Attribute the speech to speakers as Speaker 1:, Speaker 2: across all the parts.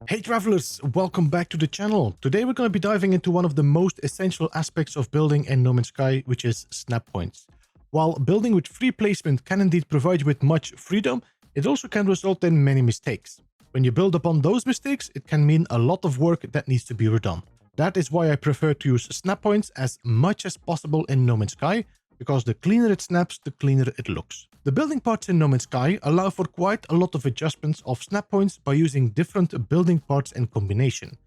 Speaker 1: Hey travelers, welcome back to the channel. Today we're going to be diving into one of the most essential aspects of building in No Man's Sky, which is snap points. While building with free placement can indeed provide you with much freedom, it also can result in many mistakes. When you build upon those mistakes, it can mean a lot of work that needs to be redone. That is why I prefer to use snap points as much as possible in No Man's Sky, because the cleaner it snaps, the cleaner it looks. The building parts in No Man's Sky allow for quite a lot of adjustments of snap points by using different building parts in combination.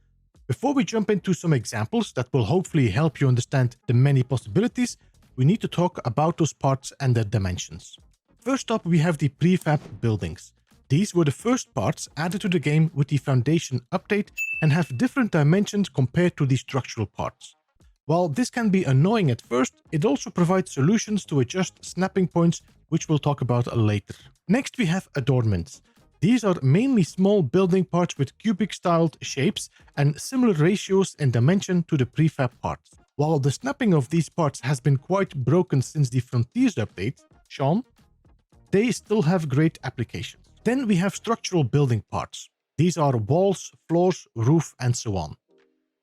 Speaker 1: Before we jump into some examples that will hopefully help you understand the many possibilities, we need to talk about those parts and their dimensions. First up, we have the prefab buildings. These were the first parts added to the game with the foundation update and have different dimensions compared to the structural parts. While this can be annoying at first, it also provides solutions to adjust snapping points, which we'll talk about later. Next we have adornments. These are mainly small building parts with cubic-styled shapes and similar ratios in dimension to the prefab parts. While the snapping of these parts has been quite broken since the Frontiers update, Sean, they still have great applications. Then we have structural building parts. These are walls, floors, roof, and so on.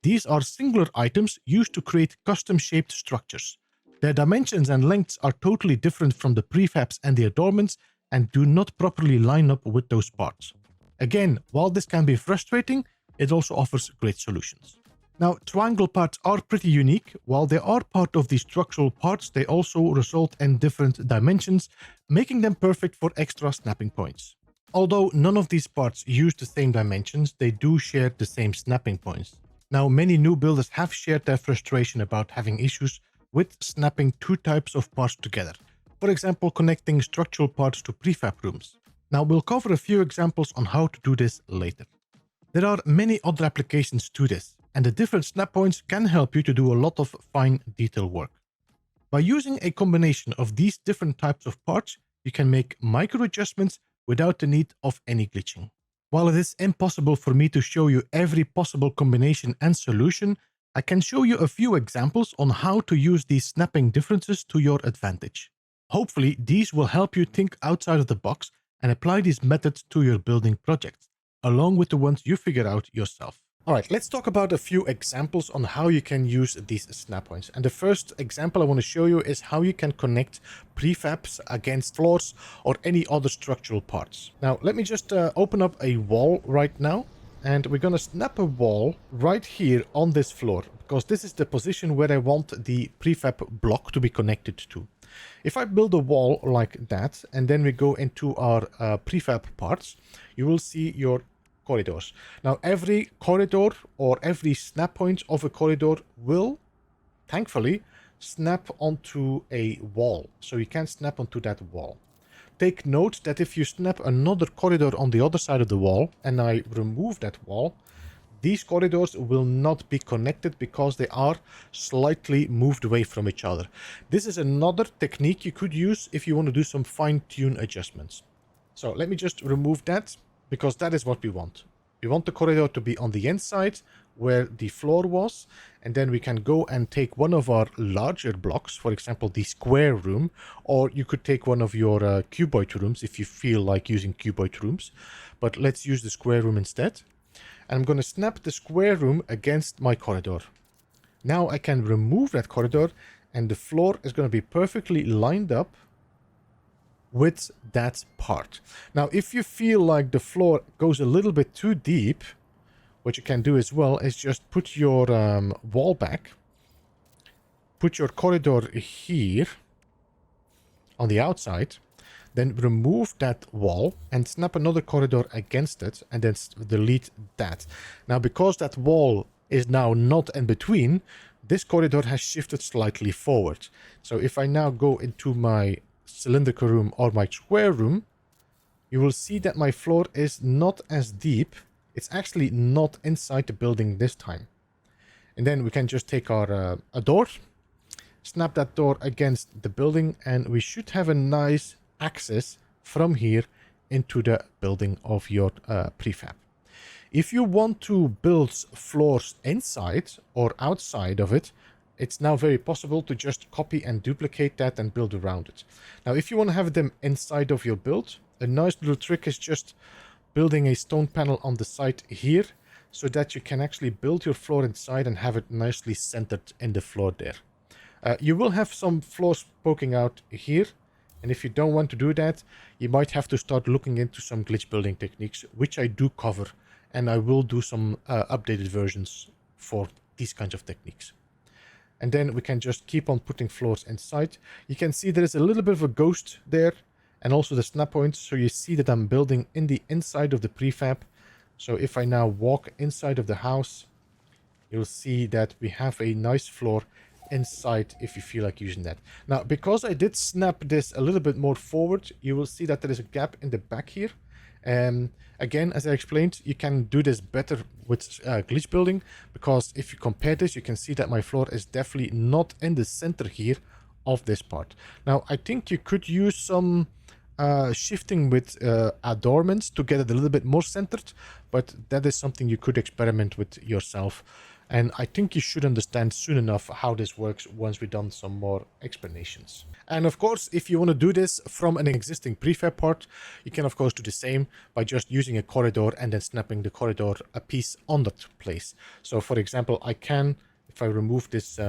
Speaker 1: These are singular items used to create custom-shaped structures. Their dimensions and lengths are totally different from the prefabs and the adornments and do not properly line up with those parts. Again, while this can be frustrating, it also offers great solutions. Now, triangle parts are pretty unique. While they are part of the structural parts, they also result in different dimensions, making them perfect for extra snapping points. Although none of these parts use the same dimensions, they do share the same snapping points. Now, many new builders have shared their frustration about having issues with snapping two types of parts together. For example, connecting structural parts to prefab rooms. Now, we'll cover a few examples on how to do this later. There are many other applications to this, and the different snap points can help you to do a lot of fine detail work. By using a combination of these different types of parts, you can make micro adjustments without the need of any glitching. While it is impossible for me to show you every possible combination and solution, I can show you a few examples on how to use these snapping differences to your advantage. Hopefully, these will help you think outside of the box and apply these methods to your building projects, along with the ones you figure out yourself. Alright, let's talk about a few examples on how you can use these snap points. And the first example I want to show you is how you can connect prefabs against floors or any other structural parts. Now, let me just open up a wall right now. And we're going to snap a wall right here on this floor, because this is the position where I want the prefab block to be connected to. If I build a wall like that, and then we go into our prefab parts, you will see your corridors. Now, every corridor or every snap point of a corridor will, thankfully, snap onto a wall. So you can snap onto that wall. Take note that if you snap another corridor on the other side of the wall and I remove that wall, these corridors will not be connected because they are slightly moved away from each other. This is another technique you could use if you want to do some fine-tune adjustments. So let me just remove that, because that is what we want. We want the corridor to be on the inside where the floor was, and then we can go and take one of our larger blocks, for example the square room, or you could take one of your cuboid rooms if you feel like using cuboid rooms, but let's use the square room instead. And I'm going to snap the square room against my corridor. Now I can remove that corridor and the floor is going to be perfectly lined up with that part. Now, if you feel like the floor goes a little bit too deep, what you can do as well is just put your wall back, put your corridor here on the outside, then remove that wall and snap another corridor against it and then delete that. Now, because that wall is now not in between, this corridor has shifted slightly forward. So if I now go into my cylindrical room or my square room, you will see that my floor is not as deep. It's actually not inside the building this time. And then we can just take our a door, snap that door against the building, and we should have a nice access from here into the building of your prefab. If you want to build floors inside or outside of it, it's now very possible to just copy and duplicate that and build around it. Now, if you want to have them inside of your build, a nice little trick is just building a stone panel on the side here, so that you can actually build your floor inside and have it nicely centered in the floor there. You will have some floors poking out here, and if you don't want to do that, you might have to start looking into some glitch building techniques, which I do cover, and I will do some updated versions for these kinds of techniques. And then we can just keep on putting floors inside. You can see there is a little bit of a ghost there, and also the snap points, so you see that I'm building in the inside of the prefab. So if I now walk inside of the house, you'll see that we have a nice floor inside if you feel like using that. Now, because I did snap this a little bit more forward, you will see that there is a gap in the back here. Again, as I explained, you can do this better with glitch building, because if you compare this, you can see that my floor is definitely not in the center here of this part. Now, I think you could use some shifting with adornments to get it a little bit more centered, but that is something you could experiment with yourself. And I think you should understand soon enough how this works once we've done some more explanations. And of course, if you want to do this from an existing prefab part, you can of course do the same by just using a corridor and then snapping the corridor a piece on that place. So for example, I can, if I remove this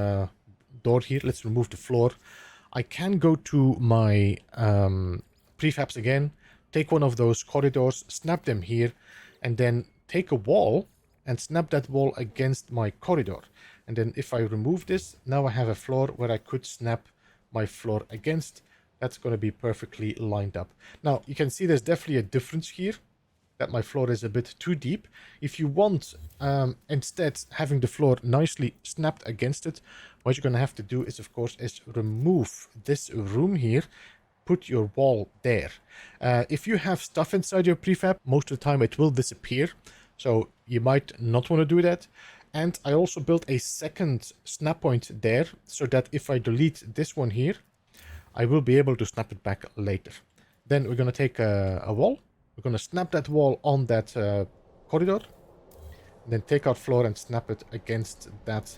Speaker 1: door here, let's remove the floor, I can go to my prefabs again, take one of those corridors, snap them here, and then take a wall and snap that wall against my corridor. And then if I remove this, now I have a floor where I could snap my floor against. That's going to be perfectly lined up. Now, you can see there's definitely a difference here, that my floor is a bit too deep. If you want, instead, having the floor nicely snapped against it, what you're going to have to do is, of course, is remove this room here, put your wall there. If you have stuff inside your prefab, most of the time it will disappear. So you might not want to do that. And I also built a second snap point there, so that if I delete this one here, I will be able to snap it back later. Then we're going to take a wall. We're going to snap that wall on that corridor. And then take our floor and snap it against that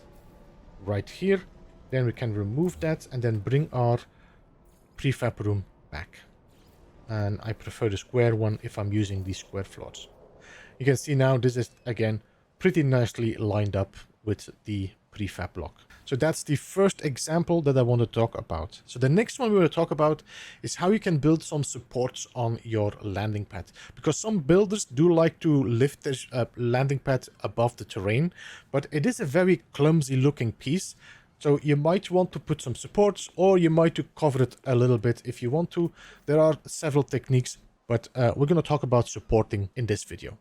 Speaker 1: right here. Then we can remove that and then bring our prefab room back. And I prefer the square one if I'm using these square floors. You can see now this is, again, pretty nicely lined up with the prefab block. So that's the first example that I want to talk about. So the next one we want to talk about is how you can build some supports on your landing pad. Because some builders do like to lift their landing pad above the terrain, but it is a very clumsy looking piece. So you might want to put some supports, or you might to cover it a little bit if you want to. There are several techniques, but we're going to talk about supporting in this video.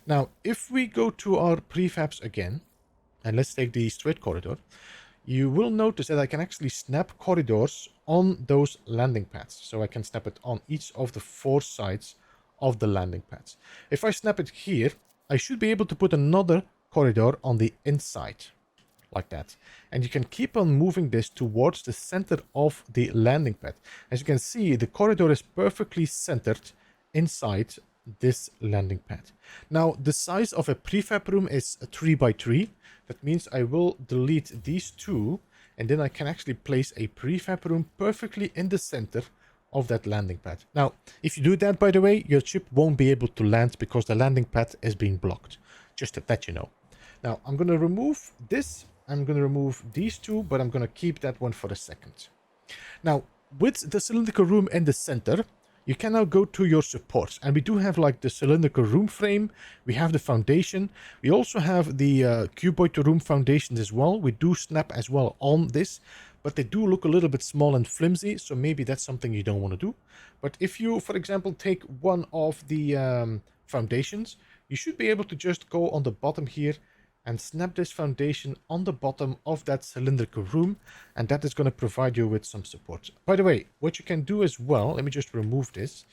Speaker 1: Now, if we go to our prefabs again, and let's take the straight corridor, you will notice that I can actually snap corridors on those landing pads. So I can snap it on each of the 4 sides of the landing pads. If I snap it here, I should be able to put another corridor on the inside, like that. And you can keep on moving this towards the center of the landing pad. As you can see, the corridor is perfectly centered inside this landing pad. Now, the size of a prefab room is 3 by 3. That means I will delete these 2, and then I can actually place a prefab room perfectly in the center of that landing pad. Now, if you do that, by the way, your ship won't be able to land because the landing pad is being blocked. Just to let you know. Now, I'm going to remove this. I'm going to remove these 2, but I'm going to keep that one for a second. Now, with the cylindrical room in the center, you can now go to your supports, and we do have like the cylindrical room frame, we have the foundation, we also have the cuboid room foundations as well. We do snap as well on this, but they do look a little bit small and flimsy, so maybe that's something you don't want to do. But if you, for example, take one of the foundations, you should be able to just go on the bottom here and snap this foundation on the bottom of that cylindrical room, and that is going to provide you with some support. By the way, what you can do as well, let me just remove this,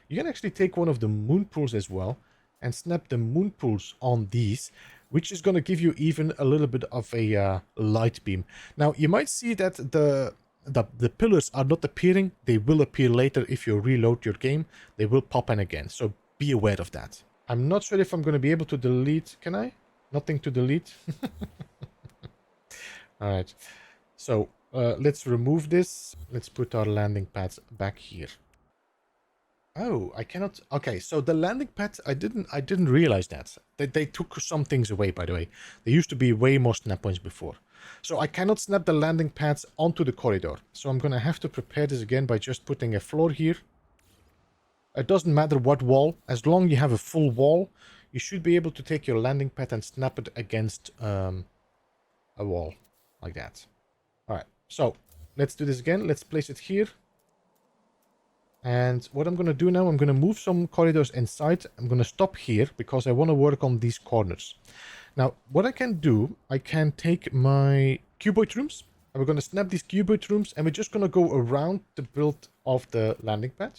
Speaker 1: you can actually take one of the moon pools as well and snap the moon pools on these, which is going to give you even a little bit of a light beam. Now, you might see that the pillars are not appearing. They will appear later if you reload your game. They will pop in again, so be aware of that. I'm not sure if I'm going to be able to delete, can I? Nothing to delete. All right. So let's remove this. Let's put our landing pads back here. Oh, I cannot. Okay, so the landing pad, I didn't realize that. They took some things away, by the way. There used to be way more snap points before. So I cannot snap the landing pads onto the corridor. So I'm gonna have to prepare this again by just putting a floor here. It doesn't matter what wall, as long as you have a full wall, you should be able to take your landing pad and snap it against a wall, like that. Alright, so let's do this again. Let's place it here. And what I'm going to do now, I'm going to move some corridors inside. I'm going to stop here because I want to work on these corners. Now, what I can do, I can take my cuboid rooms, and we're going to snap these cuboid rooms, and we're just going to go around the build of the landing pad.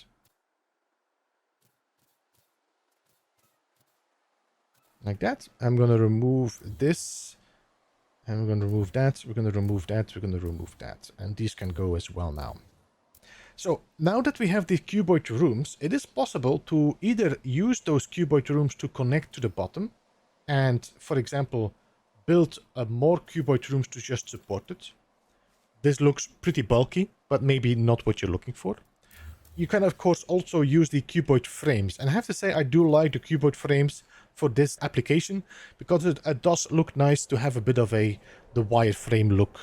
Speaker 1: Like that. I'm going to remove this, and we're going to remove that, we're going to remove that, we're going to remove that. And these can go as well now. So now that we have these cuboid rooms, it is possible to either use those cuboid rooms to connect to the bottom and, for example, build more cuboid rooms to just support it. This looks pretty bulky, but maybe not what you're looking for. You can, of course, also use the cuboid frames. And I have to say, I do like the cuboid frames for this application because it does look nice to have a bit of the wireframe look.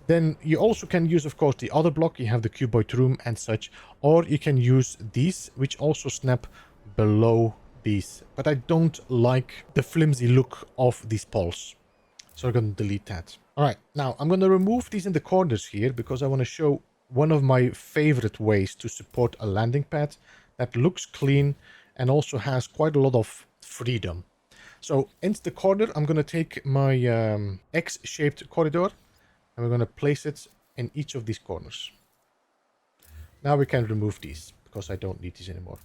Speaker 1: Then you also can use, of course, the other block. You have the cuboid room and such. Or you can use these, which also snap below these. But I don't like the flimsy look of these poles. So I'm going to delete that. All right, now I'm going to remove these in the corners here because I want to show one of my favorite ways to support a landing pad that looks clean and also has quite a lot of freedom. So into the corner, I'm going to take my X-shaped corridor. And we're going to place it in each of these corners. Now we can remove these because I don't need these anymore.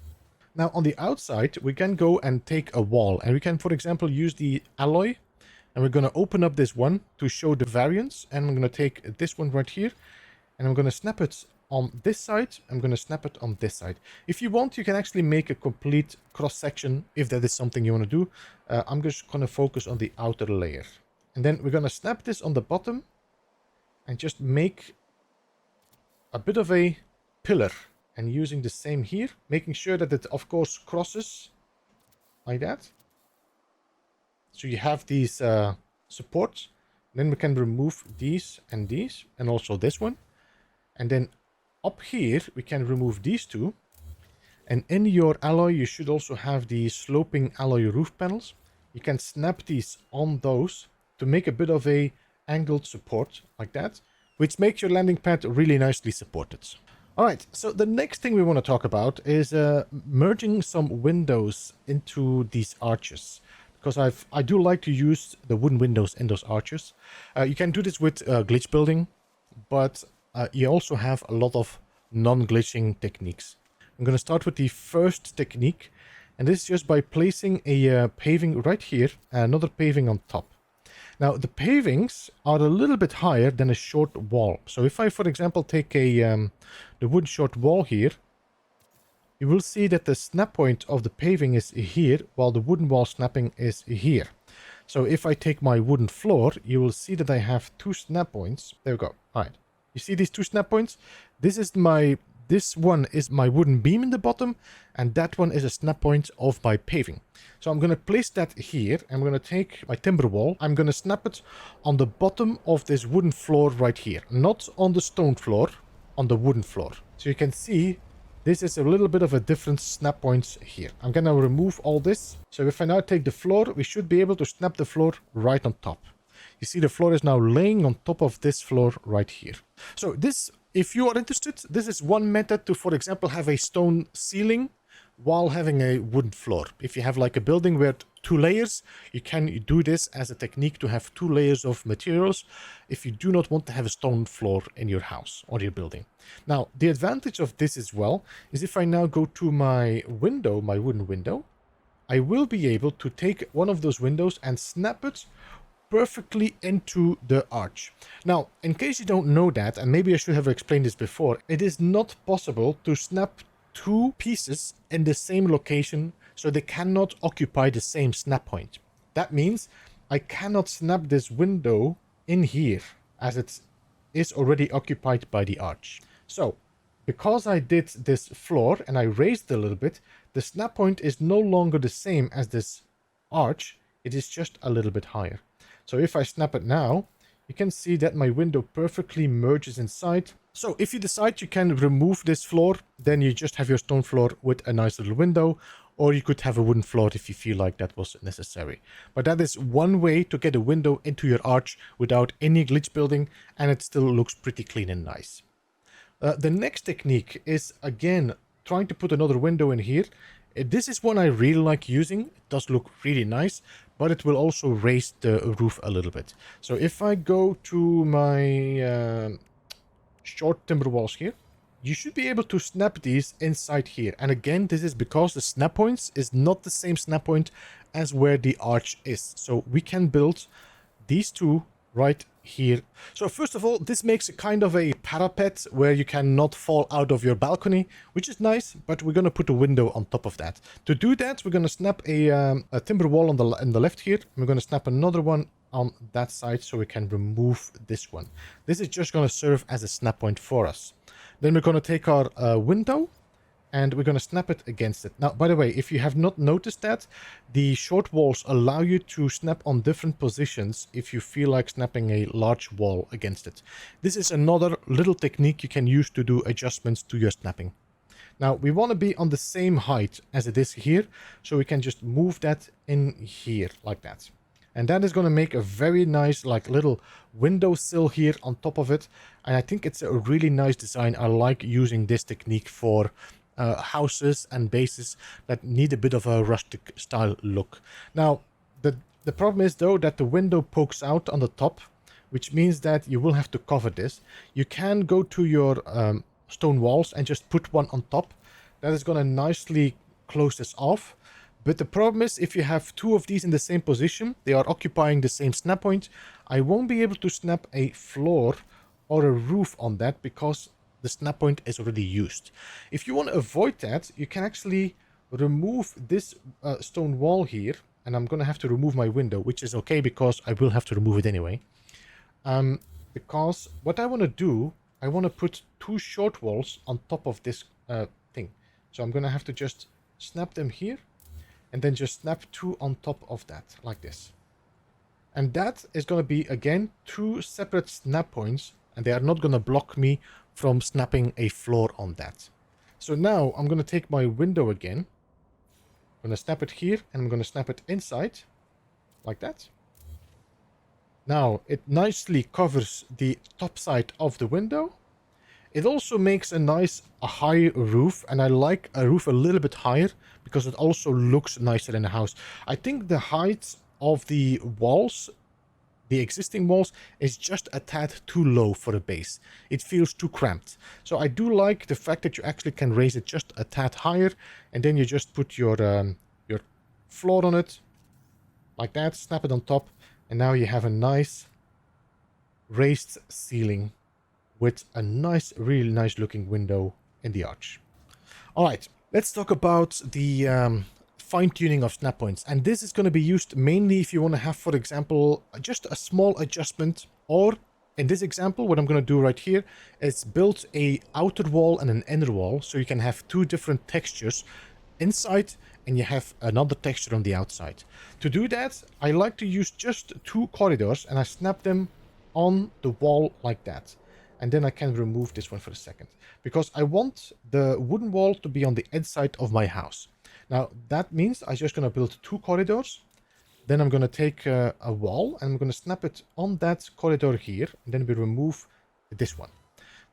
Speaker 1: Now on the outside, we can go and take a wall. And we can, for example, use the alloy. And we're going to open up this one to show the variance. And I'm going to take this one right here. And I'm going to snap it on this side. I'm going to snap it on this side. If you want, you can actually make a complete cross section if that is something you want to do. I'm just going to focus on the outer layer. And then we're going to snap this on the bottom. And just make a bit of a pillar. And using the same here. Making sure that it, of course, crosses. Like that. So you have these supports. Then we can remove these. And also this one. And then up here, we can remove these two. And in your alloy, you should also have the sloping alloy roof panels. You can snap these on those to make a bit of a angled support like that, which makes your landing pad really nicely supported. All right, so the next thing we want to talk about is merging some windows into these arches, because I do like to use the wooden windows in those arches. You can do this with glitch building, but you also have a lot of non-glitching techniques. I'm going to start with the first technique, and this is just by placing a paving right here, another paving on top. Now, the pavings are a little bit higher than a short wall. So if I, for example, take the wood short wall here, you will see that the snap point of the paving is here, while the wooden wall snapping is here. So if I take my wooden floor, you will see that I have two snap points. There we go. All right. You see these two snap points? This one is my wooden beam in the bottom, and that one is a snap point of my paving. So I'm going to place that here. I'm going to take my timber wall. I'm going to snap it on the bottom of this wooden floor right here. Not on the stone floor, on the wooden floor. So you can see this is a little bit of a different snap points here. I'm going to remove all this. So if I now take the floor, we should be able to snap the floor right on top. You see the floor is now laying on top of this floor right here. So this, if you are interested, this is one method to, for example, have a stone ceiling while having a wooden floor. If you have like a building with two layers, you can do this as a technique to have two layers of materials if you do not want to have a stone floor in your house or your building. Now, the advantage of this as well is if I now go to my window, my wooden window, I will be able to take one of those windows and snap it perfectly into the arch. Now, in case you don't know that, and maybe I should have explained this before, it is not possible to snap two pieces in the same location, so they cannot occupy the same snap point. That means I cannot snap this window in here, as it is already occupied by the arch. So, Because I did this floor and I raised it a little bit, the snap point is no longer the same as this arch. It is just a little bit higher. So if I snap it now, you can see that my window perfectly merges inside. So if you decide you can remove this floor, then you just have your stone floor with a nice little window, or you could have a wooden floor if you feel like that was necessary. But that is one way to get a window into your arch without any glitch building, and it still looks pretty clean and nice. The next technique is, again, trying to put another window in here. This is one I really like using. It does look really nice, but it will also raise the roof a little bit. So if I go to my short timber walls here, you should be able to snap these inside here. And again, this is because the snap points is not the same snap point as where the arch is. So we can build these two right here. So first of all, this makes a kind of a parapet where you cannot fall out of your balcony, which is nice, but we're going to put a window on top of that. To do that, we're going to snap a timber wall on the left here. We're going to snap another one on that side so we can remove this one. This is just going to serve as a snap point for us. Then we're going to take our window and we're going to snap it against it. Now, by the way, if you have not noticed that, the short walls allow you to snap on different positions if you feel like snapping a large wall against it. This is another little technique you can use to do adjustments to your snapping. Now, we want to be on the same height as it is here, so we can just move that in here like that. And that is going to make a very nice like little windowsill here on top of it. And I think it's a really nice design. I like using this technique for houses and bases that need a bit of a rustic style look. Now, the problem is though that the window pokes out on the top, which means that you will have to cover this. You can go to your stone walls and just put one on top. That is going to nicely close this off. But the problem is, if you have two of these in the same position, they are occupying the same snap point, I won't be able to snap a floor or a roof on that because the snap point is already used. If you want to avoid that, you can actually remove this stone wall here, and I'm going to have to remove my window, which is okay because I will have to remove it anyway. Because what I want to do, I want to put two short walls on top of this thing. So I'm going to have to just snap them here, and then just snap two on top of that, like this. And that is going to be, again, two separate snap points, and they are not going to block me from snapping a floor on that. So now I'm going to take my window again. I'm going to snap it here, and I'm going to snap it inside, like that. Now, it nicely covers the top side of the window. It also makes a high roof, and I like a roof a little bit higher because it also looks nicer in the house. I think the height of the walls, the existing walls, is just a tad too low for a base. It feels too cramped. So I do like the fact that you actually can raise it just a tad higher, and then you just put your floor on it, like that, snap it on top, and now you have a nice raised ceiling with a really nice looking window in the arch. All right, let's talk about the fine-tuning of snap points. And this is going to be used mainly if you want to have, for example, just a small adjustment, or in this example, what I'm going to do right here is build a outer wall and an inner wall, so you can have two different textures inside and you have another texture on the outside. To do that, I like to use just two corridors, and I snap them on the wall like that. And then I can remove this one for a second, because I want the wooden wall to be on the inside of my house. Now, that means I'm just going to build two corridors. Then I'm going to take a wall, and I'm going to snap it on that corridor here. And then we remove this one.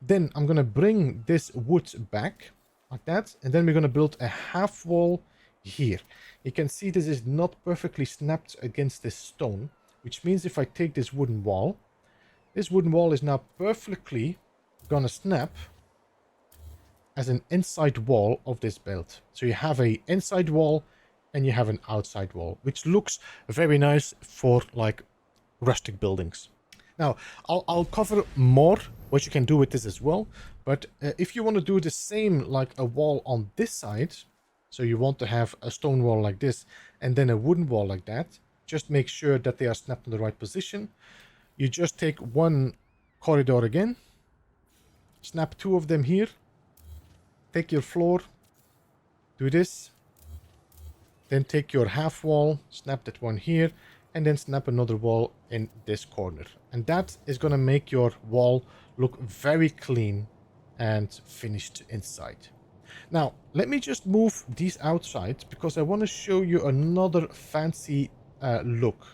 Speaker 1: Then I'm going to bring this wood back like that. And then we're going to build a half wall here. You can see this is not perfectly snapped against this stone, which means if I take this wooden wall, this wooden wall is now perfectly gonna snap as an inside wall of this build. So you have an inside wall and you have an outside wall, which looks very nice for like rustic buildings. Now, I'll cover more what you can do with this as well. But if you want to do the same like a wall on this side, so you want to have a stone wall like this and then a wooden wall like that, just make sure that they are snapped in the right position. You just take one corridor again, snap two of them here, take your floor, do this, then take your half wall, snap that one here, and then snap another wall in this corner. And that is going to make your wall look very clean and finished inside. Now, let me just move these outside because I want to show you another fancy look.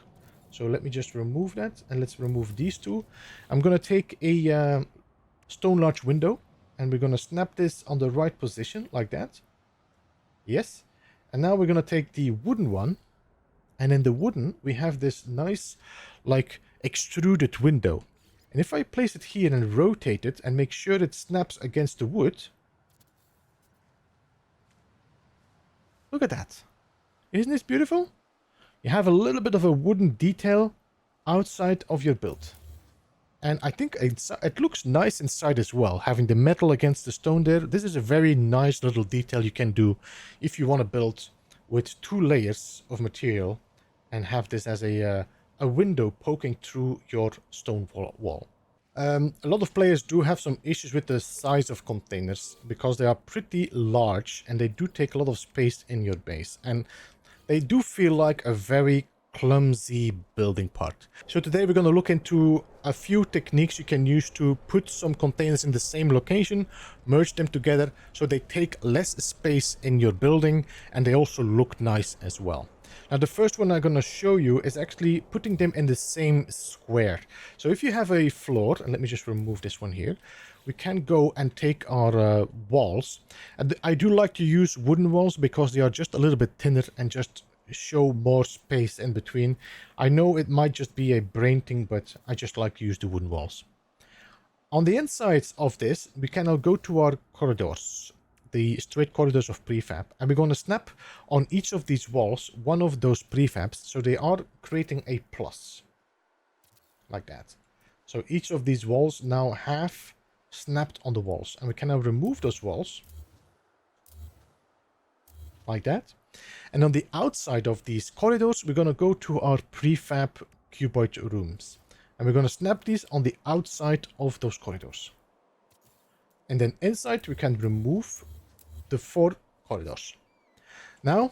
Speaker 1: So let me just remove that, and let's remove these two. I'm going to take a stone large window, and we're going to snap this on the right position like that. Yes. And now we're going to take the wooden one, and in the wooden we have this nice like extruded window. And if I place it here and rotate it and make sure it snaps against the wood, look at that. Isn't this beautiful? You have a little bit of a wooden detail outside of your build. And I think it looks nice inside as well, having the metal against the stone there. This is a very nice little detail you can do if you want to build with 2 layers of material and have this as a window poking through your stone wall. A lot of players do have some issues with the size of containers because they are pretty large and they do take a lot of space in your base. And they do feel like a very clumsy building part. So today we're going to look into a few techniques you can use to put some containers in the same location, merge them together so they take less space in your building and they also look nice as well. Now the first one I'm going to show you is actually putting them in the same square. So if you have a floor, and let me just remove this one here, we can go and take our walls. And I do like to use wooden walls because they are just a little bit thinner and just show more space in between. I know it might just be a brain thing, but I just like to use the wooden walls. On the insides of this, we can now go to our corridors, the straight corridors of prefab, and we're going to snap on each of these walls one of those prefabs, so they are creating a plus, like that. So each of these walls now have snapped on the walls, and we can now remove those walls, like that. And on the outside of these corridors, we're going to go to our prefab cuboid rooms. And we're going to snap these on the outside of those corridors. And then inside, we can remove the 4 corridors. Now,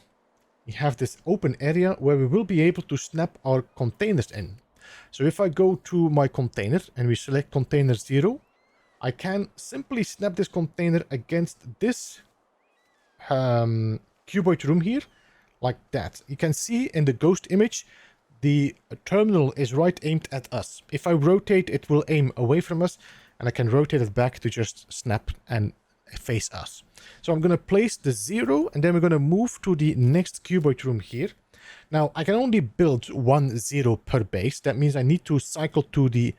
Speaker 1: we have this open area where we will be able to snap our containers in. So if I go to my container and we select container 0, I can simply snap this container against this cuboid room here, like that. You can see in the ghost image, the terminal is right aimed at us. If I rotate, it will aim away from us, and I can rotate it back to just snap and face us. So I'm going to place the 0, and then we're going to move to the next cuboid room here. Now, I can only build 1 0 per base. That means I need to cycle to the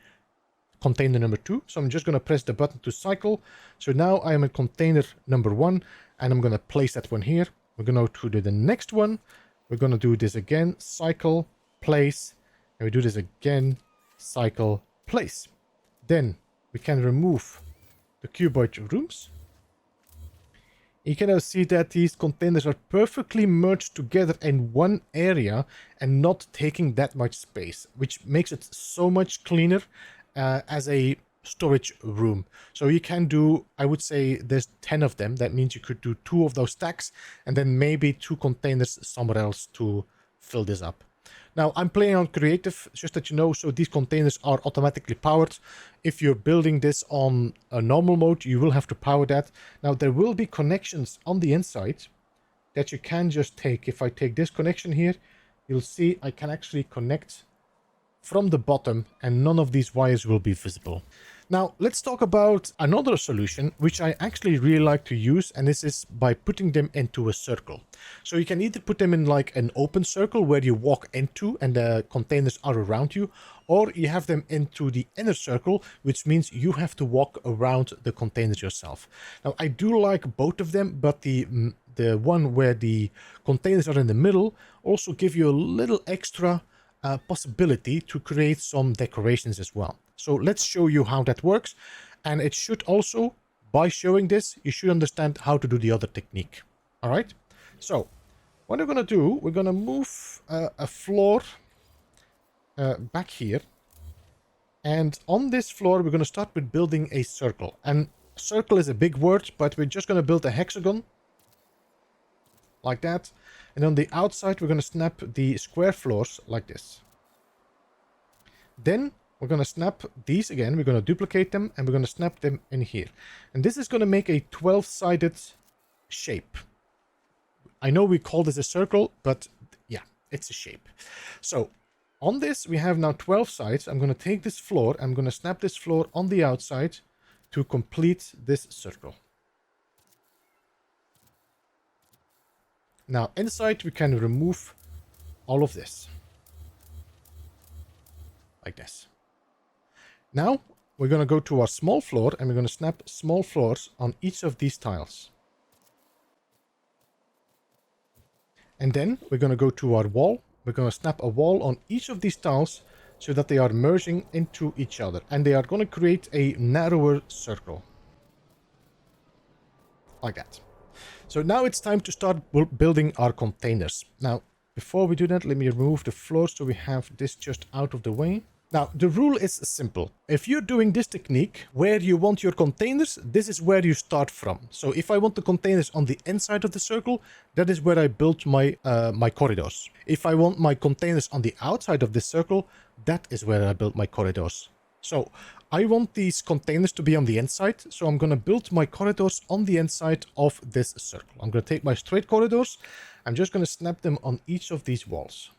Speaker 1: container number 2. So I'm just going to press the button to cycle. So now I am in container number 1, and I'm going to place that one here. We're going to do the next one. We're going to do this again, cycle, place, and we do this again, cycle, place. Then we can remove the cuboid rooms. You can now see that these containers are perfectly merged together in one area and not taking that much space, which makes it so much cleaner as a storage room. So you can do, I would say there's 10 of them. That means you could do 2 of those stacks and then maybe 2 containers somewhere else to fill this up. Now I'm playing on creative, just that you know, so these containers are automatically powered. If you're building this on a normal mode, you will have to power that. Now there will be connections on the inside that you can just take. If I take this connection here, you'll see I can actually connect from the bottom and none of these wires will be visible. Now let's talk about another solution which I actually really like to use, and this is by putting them into a circle. So you can either put them in like an open circle where you walk into and the containers are around you, or you have them into the inner circle, which means you have to walk around the containers yourself. Now I do like both of them, but the one where the containers are in the middle also give you a little extra possibility to create some decorations as well. So let's show you how that works, and it should also, by showing this, you should understand how to do the other technique. All right, so what we're going to do, we're going to move a floor back here, and on this floor we're going to start with building a circle. And Circle is a big word, but we're just going to build a hexagon. Like that. And on the outside, we're going to snap the square floors like this. Then we're going to snap these again. We're going to duplicate them and we're going to snap them in here. And this is going to make a 12-sided shape. I know we call this a circle, but yeah, it's a shape. So on this, we have now 12 sides. I'm going to take this floor. I'm going to snap this floor on the outside to complete this circle. Now inside, we can remove all of this. Like this. Now we're going to go to our small floor and we're going to snap small floors on each of these tiles. And then we're going to go to our wall. We're going to snap a wall on each of these tiles so that they are merging into each other. And they are going to create a narrower circle. Like that. So now it's time to start building our containers. Now, before we do that, let me remove the floor so we have this just out of the way. Now, the rule is simple. If you're doing this technique where you want your containers, this is where you start from. So if I want the containers on the inside of the circle, that is where I built my my corridors. If I want my containers on the outside of this circle, that is where I built my corridors. So I want these containers to be on the inside, so I'm going to build my corridors on the inside of this circle. I'm going to take my straight corridors. I'm just going to snap them on each of these walls.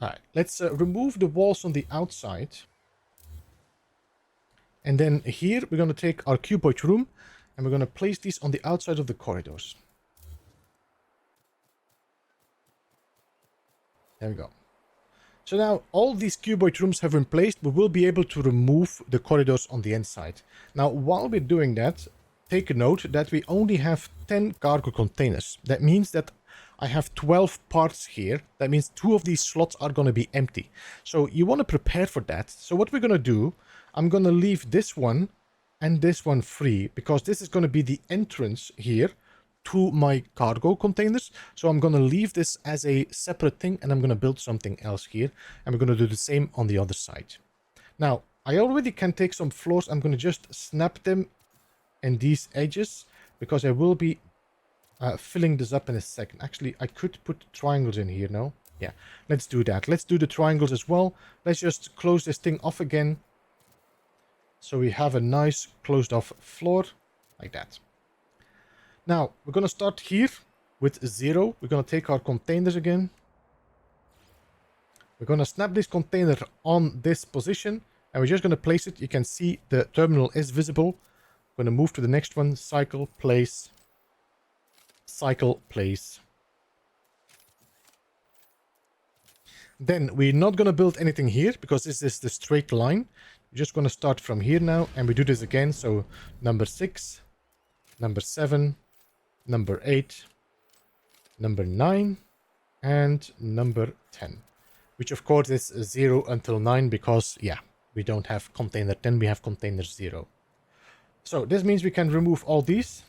Speaker 1: Alright, let's remove the walls on the outside. And then here we're going to take our cuboid room and we're going to place these on the outside of the corridors. There we go. So now all these cuboid rooms have been placed, we will be able to remove the corridors on the inside. Now, while we're doing that, take a note that we only have 10 cargo containers. That means that I have 12 parts here. That means 2 of these slots are going to be empty. So you want to prepare for that. So what we're going to do, I'm going to leave this one and this one free because this is going to be the entrance here to my cargo containers. So I'm going to leave this as a separate thing and I'm going to build something else here. And we're going to do the same on the other side. Now, I already can take some floors. I'm going to just snap them in these edges because I will be filling this up in a second. Actually, I could put triangles in here, no? Yeah, let's do that. Let's do the triangles as well. Let's just close this thing off again. So we have a nice closed off floor like that. Now, we're going to start here with 0. We're going to take our containers again. We're going to snap this container on this position and we're just going to place it. You can see the terminal is visible. I'm going to move to the next one. Cycle, place. Cycle, place. Then we're not going to build anything here because this is the straight line. We're just going to start from here now and we do this again. So number 6, number 7, number 8, number 9, and number 10. Which of course is 0 until 9 because, yeah, we don't have container 10, we have container 0. So this means we can remove all these.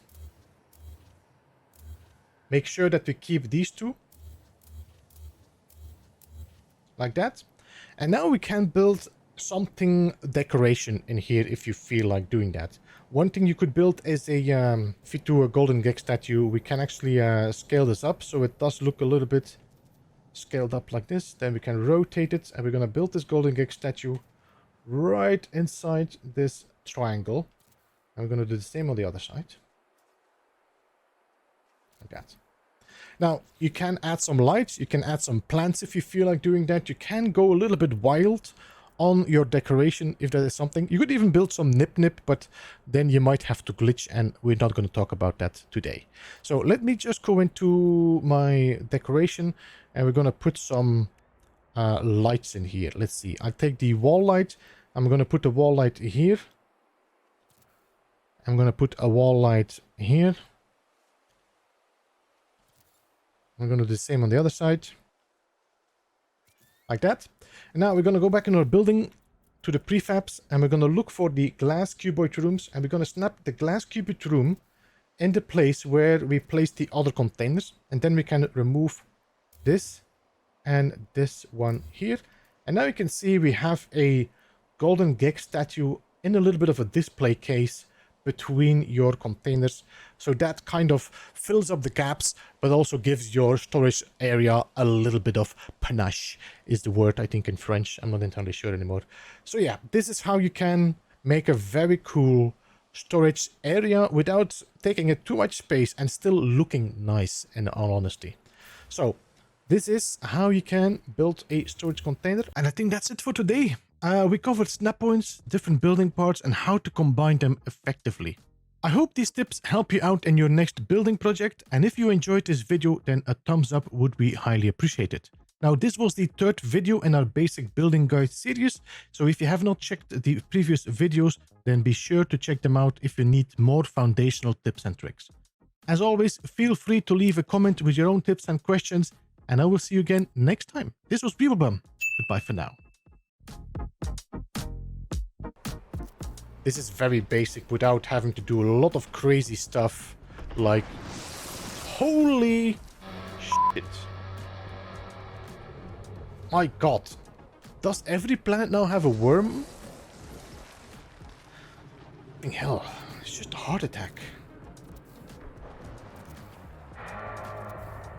Speaker 1: Make sure that we keep these 2. Like that. And now we can build something decoration in here if you feel like doing that. One thing you could build is a, if you do a golden gecko statue, we can actually scale this up so it does look a little bit scaled up like this. Then we can rotate it and we're going to build this golden gecko statue right inside this triangle. And we're going to do the same on the other side. Like that. Now, you can add some lights, you can add some plants if you feel like doing that. You can go a little bit wild on your decoration if that is something. You could even build some nip, but then you might have to glitch and we're not going to talk about that today. So let me just go into my decoration and we're going to put some lights in here. Let's see. I'll take the wall light. I'm going to put the wall light here. I'm going to put a wall light here. I'm going to do the same on the other side. Like that. And now we're going to go back in our building to the prefabs and we're going to look for the glass cuboid rooms and we're going to snap the glass cuboid room in the place where we placed the other containers. And then we can remove this and this one here. And now you can see we have a golden gecko statue in a little bit of a display case between your containers. So that kind of fills up the gaps, but also gives your storage area a little bit of panache, is the word, I think, in French. I'm not entirely sure anymore. So yeah, this is how you can make a very cool storage area without taking up too much space and still looking nice, in all honesty. So this is how you can build a storage container. And I think that's it for today. We covered snap points, different building parts, and how to combine them effectively. I hope these tips help you out in your next building project, and if you enjoyed this video, then a thumbs up would be highly appreciated. Now, this was the third video in our basic building guide series, so if you have not checked the previous videos, then be sure to check them out if you need more foundational tips and tricks. As always, feel free to leave a comment with your own tips and questions, and I will see you again next time. This was Beeblebum. Goodbye for now. This is very basic without having to do a lot of crazy stuff like... Holy shit. My god. Does every planet now have a worm? Hell, it's just a heart attack.